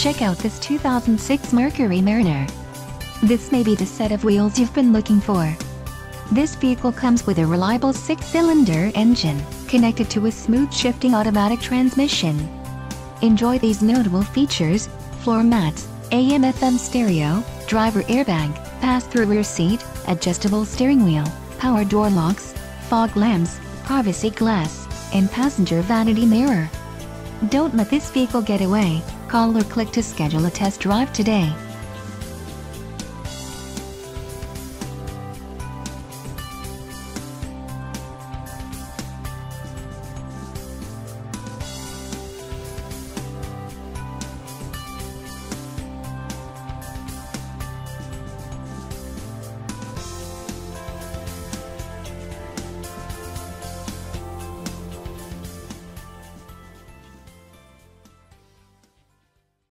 Check out this 2006 Mercury Mariner. This may be the set of wheels you've been looking for. This vehicle comes with a reliable 6-cylinder engine, connected to a smooth shifting automatic transmission. Enjoy these notable features: floor mats, AM/FM stereo, driver airbag, pass-through rear seat, adjustable steering wheel, power door locks, fog lamps, privacy glass, and passenger vanity mirror. Don't let this vehicle get away. Call or click to schedule a test drive today.